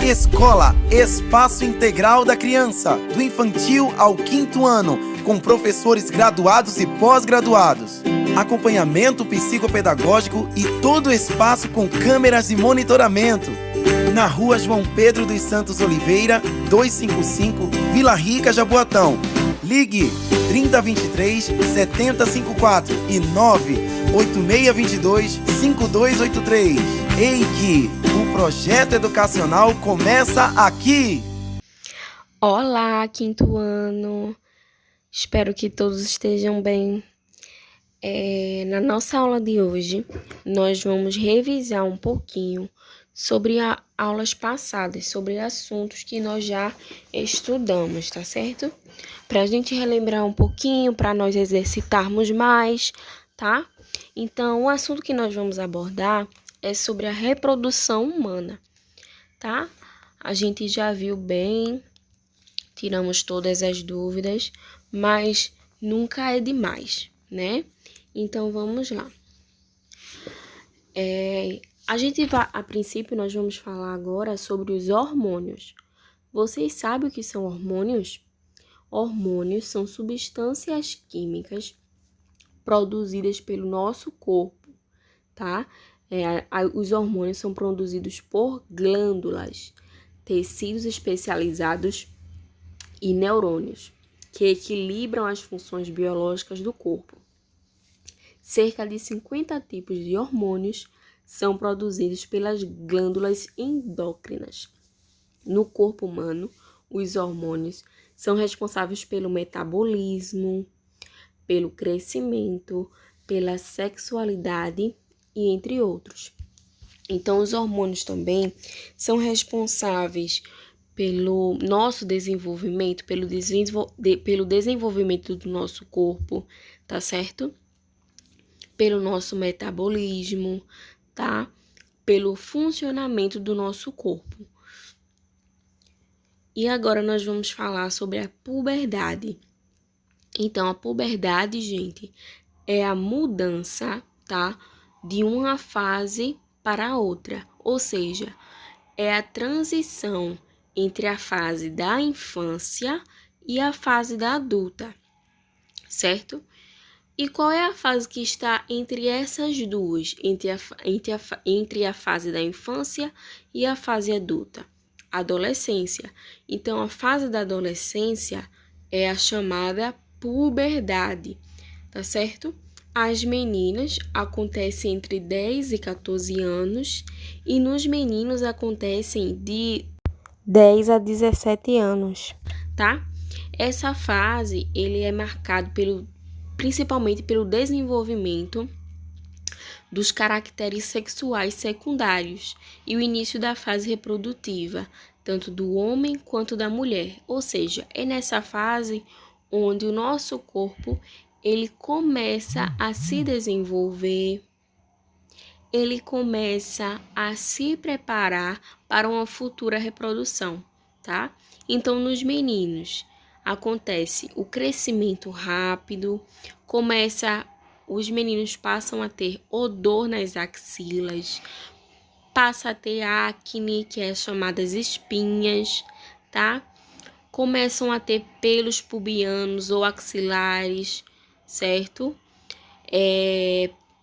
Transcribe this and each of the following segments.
Escola Espaço Integral da Criança, do infantil ao 5º ano, com professores graduados e pós-graduados. Acompanhamento psicopedagógico e todo o espaço com câmeras de monitoramento. Na Rua João Pedro dos Santos Oliveira, 255, Vila Rica, Jaboatão. Ligue 3023 7054 e 98622 5283. EIC, o projeto educacional começa aqui! Olá, 5º ano! Espero que todos estejam bem. Na nossa aula de hoje, nós vamos revisar um pouquinho sobre aulas passadas, sobre assuntos que nós já estudamos, tá certo? Para a gente relembrar um pouquinho, para nós exercitarmos mais, tá? Então, o assunto que nós vamos abordar é sobre a reprodução humana, tá? A gente já viu bem, tiramos todas as dúvidas, mas nunca é demais, né? Então, vamos lá. A princípio, nós vamos falar agora sobre os hormônios. Vocês sabem o que são hormônios? Hormônios são substâncias químicas produzidas pelo nosso corpo, tá? Os hormônios são produzidos por glândulas, tecidos especializados e neurônios, que equilibram as funções biológicas do corpo. Cerca de 50 tipos de hormônios são produzidos pelas glândulas endócrinas. No corpo humano, os hormônios são responsáveis pelo metabolismo, pelo crescimento, pela sexualidade e entre outros. Então, os hormônios também são responsáveis pelo nosso desenvolvimento, pelo desenvolvimento do nosso corpo, tá certo? Pelo nosso metabolismo, tá? Pelo funcionamento do nosso corpo. E agora nós vamos falar sobre a puberdade. Então, a puberdade, gente, é a mudança, tá? De uma fase para a outra. Ou seja, é a transição entre a fase da infância e a fase da adulta, certo? E qual é a fase que está entre essas duas, entre a fase da infância e a fase adulta? A adolescência. Então, a fase da adolescência é a chamada puberdade, tá certo? As meninas acontecem entre 10 e 14 anos e nos meninos acontecem de 10 a 17 anos, tá? Essa fase, ele é marcado principalmente pelo desenvolvimento dos caracteres sexuais secundários e o início da fase reprodutiva, tanto do homem quanto da mulher. Ou seja, é nessa fase onde o nosso corpo ele começa a se desenvolver, ele começa a se preparar para uma futura reprodução, tá? Então, nos meninos, acontece o crescimento rápido, os meninos passam a ter odor nas axilas, passa a ter acne, que é as chamadas espinhas, tá? Começam a ter pelos pubianos ou axilares, certo?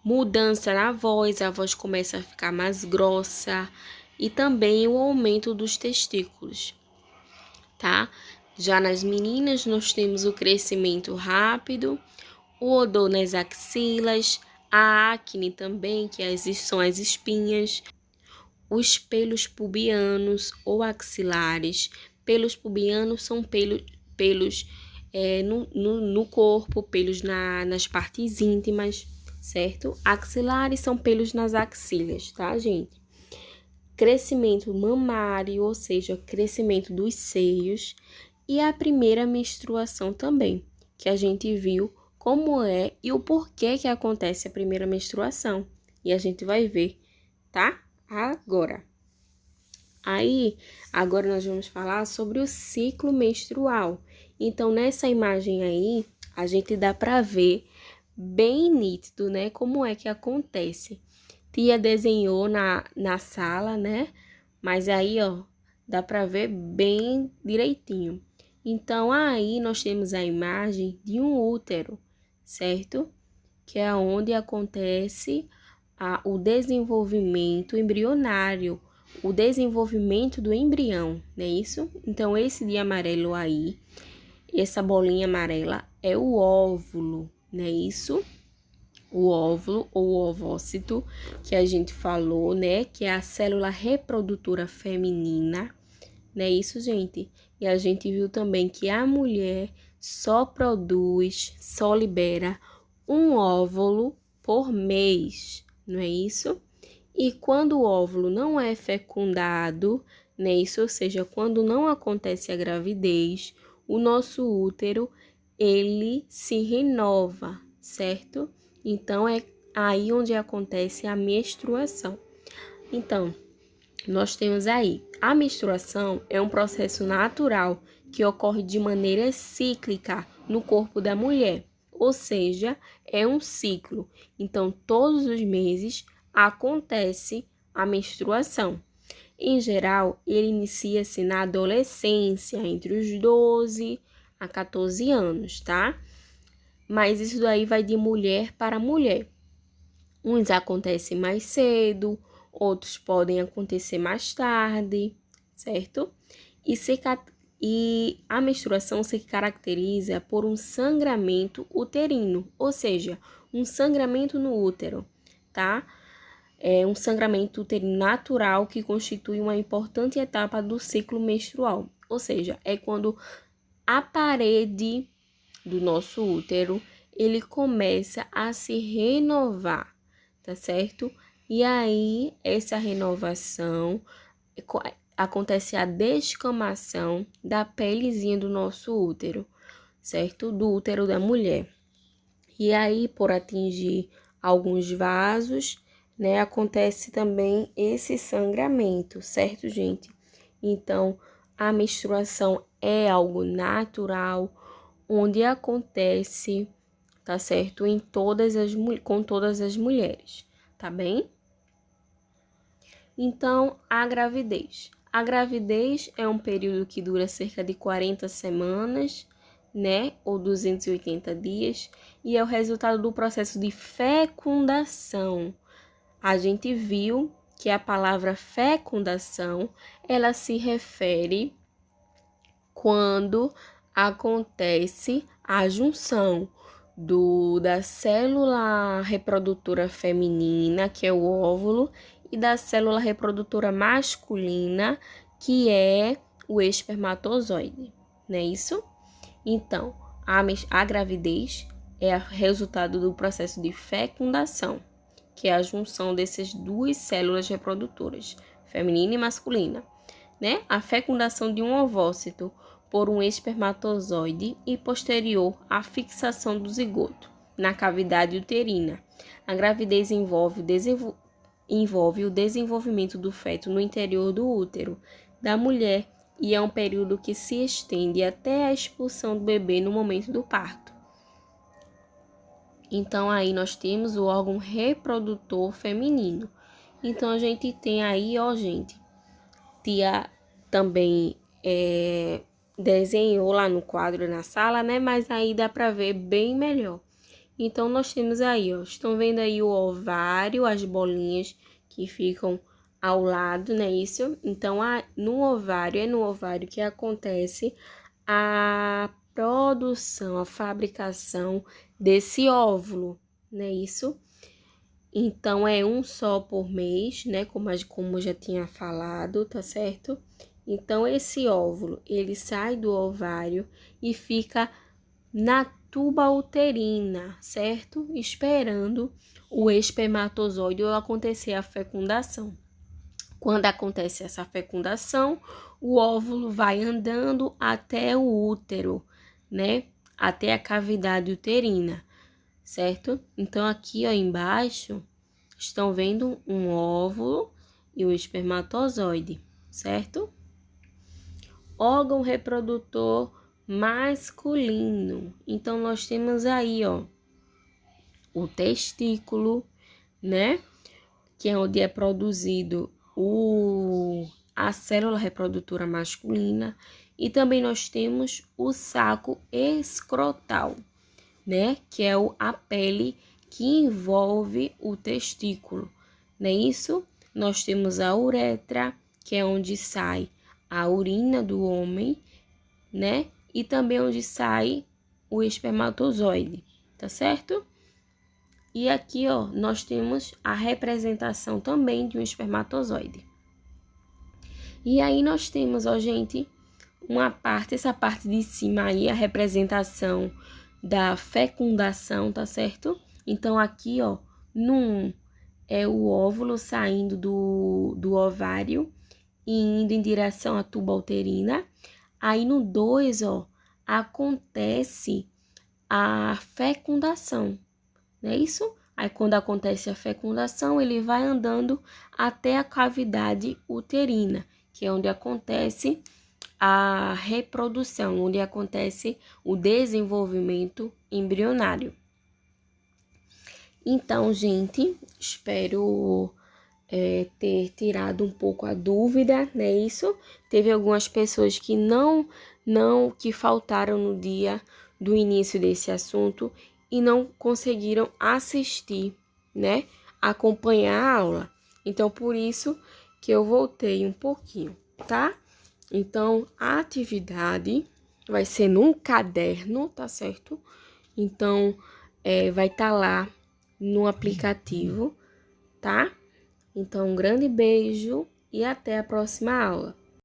Mudança na voz, a voz começa a ficar mais grossa e também o aumento dos testículos, tá? Já nas meninas, nós temos o crescimento rápido, o odor nas axilas, a acne também, que são as espinhas, os pelos pubianos ou axilares. Pelos pubianos são pelos no corpo, pelos nas partes íntimas, certo? Axilares são pelos nas axilas, tá, gente? Crescimento mamário, ou seja, crescimento dos seios. E a primeira menstruação também, que a gente viu como é e o porquê que acontece a primeira menstruação. E a gente vai ver, tá? Agora nós vamos falar sobre o ciclo menstrual. Então, nessa imagem aí, a gente dá para ver bem nítido, né? Como é que acontece. Tia desenhou na sala, né? Mas aí, ó, Dá para ver bem direitinho. Então, aí nós temos a imagem de um útero, certo? Que é onde acontece o desenvolvimento embrionário, o desenvolvimento do embrião, não é isso? Então, esse de amarelo aí, essa bolinha amarela é o óvulo, não é isso? O óvulo ou ovócito, que a gente falou, né? Que é a célula reprodutora feminina, não é isso, gente? E a gente viu também que a mulher só produz, só libera um óvulo por mês, não é isso? E quando o óvulo não é fecundado, né, isso, ou seja, quando não acontece a gravidez, o nosso útero, ele se renova, certo? Então, é aí onde acontece a menstruação. Então, nós temos aí, a menstruação é um processo natural que ocorre de maneira cíclica no corpo da mulher, ou seja, é um ciclo. Então, todos os meses acontece a menstruação. Em geral, ele inicia-se na adolescência, entre os 12 a 14 anos, tá? Mas isso daí vai de mulher para mulher. Uns acontecem mais cedo, outros podem acontecer mais tarde, certo? E a menstruação se caracteriza por um sangramento uterino, ou seja, um sangramento no útero, tá? É um sangramento uterino natural que constitui uma importante etapa do ciclo menstrual, ou seja, é quando a parede do nosso útero ele começa a se renovar, tá certo? E aí, essa renovação, acontece a descamação da pelezinha do nosso útero, certo? Do útero da mulher. E aí, por atingir alguns vasos, né, acontece também esse sangramento, certo, gente? Então, a menstruação é algo natural, onde acontece, tá certo? Com todas as mulheres, tá bem? Então, a gravidez. A gravidez é um período que dura cerca de 40 semanas, né? Ou 280 dias, e é o resultado do processo de fecundação. A gente viu que a palavra fecundação, ela se refere quando acontece a junção da célula reprodutora feminina, que é o óvulo, e da célula reprodutora masculina, que é o espermatozoide, não é isso? Então, a gravidez é o resultado do processo de fecundação, que é a junção dessas duas células reprodutoras, feminina e masculina, né? A fecundação de um ovócito por um espermatozoide e posterior à fixação do zigoto na cavidade uterina. A gravidez envolve o desenvolvimento do feto no interior do útero da mulher e é um período que se estende até a expulsão do bebê no momento do parto. Então, aí nós temos o órgão reprodutor feminino. Então, a gente tem aí, ó, gente, tia também desenhou lá no quadro na sala, né? Mas aí dá para ver bem melhor. Então, nós temos aí, ó, estão vendo aí o ovário, as bolinhas que ficam ao lado, né? Isso. Então, no ovário que acontece a produção, a fabricação desse óvulo, né? Isso. Então, é um só por mês, né? Como eu já tinha falado, tá certo? Então, esse óvulo, ele sai do ovário e fica na tuba uterina, certo? Esperando o espermatozoide ou acontecer a fecundação. Quando acontece essa fecundação, o óvulo vai andando até o útero, né? Até a cavidade uterina, certo? Então, aqui, ó, embaixo, estão vendo um óvulo e o espermatozoide, certo? Órgão reprodutor masculino. Então, nós temos aí, ó, o testículo, né? Que é onde é produzido a célula reprodutora masculina e também nós temos o saco escrotal, né? Que é a pele que envolve o testículo, não é isso? Nós temos a uretra, que é onde sai a urina do homem, né? E também onde sai o espermatozoide, tá certo? E aqui, ó, nós temos a representação também de um espermatozoide. E aí nós temos, ó, gente, essa parte de cima aí, a representação da fecundação, tá certo? Então, aqui, ó, no 1 é o óvulo saindo do ovário e indo em direção à tuba uterina. Aí, no 2, ó, acontece a fecundação, não é isso? Aí, quando acontece a fecundação, ele vai andando até a cavidade uterina, que é onde acontece a reprodução, onde acontece o desenvolvimento embrionário. Então, gente, espero ter tirado um pouco a dúvida, né? Isso. Teve algumas pessoas que que faltaram no dia do início desse assunto e não conseguiram assistir, né? Acompanhar a aula. Então, por isso que eu voltei um pouquinho, tá? Então, a atividade vai ser num caderno, tá certo? Então, vai estar lá no aplicativo, tá? Então, um grande beijo e até a próxima aula.